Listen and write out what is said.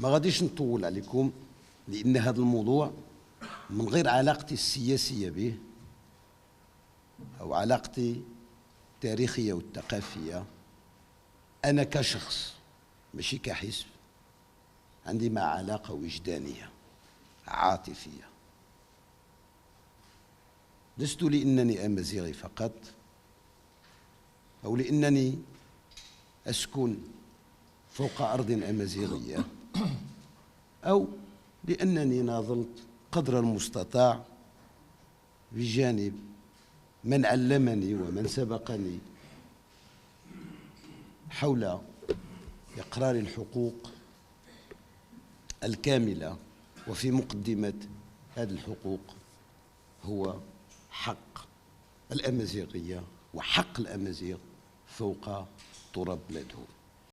ما غاديش نطول عليكم لأن هذا الموضوع من غير علاقتي السياسية به أو علاقتي التاريخية والثقافية، أنا كشخص ماشي كحزب عندي مع علاقة وجدانية عاطفية. لست لأنني أمازيغي فقط أو لأنني أسكن فوق أرض أمازيغية أو لأنني ناضلت قدر المستطاع بجانب من علمني ومن سبقني حول إقرار الحقوق الكاملة، وفي مقدمة هذه الحقوق هو حق الأمازيغية وحق الأمازيغ فوق تراب بلادهم.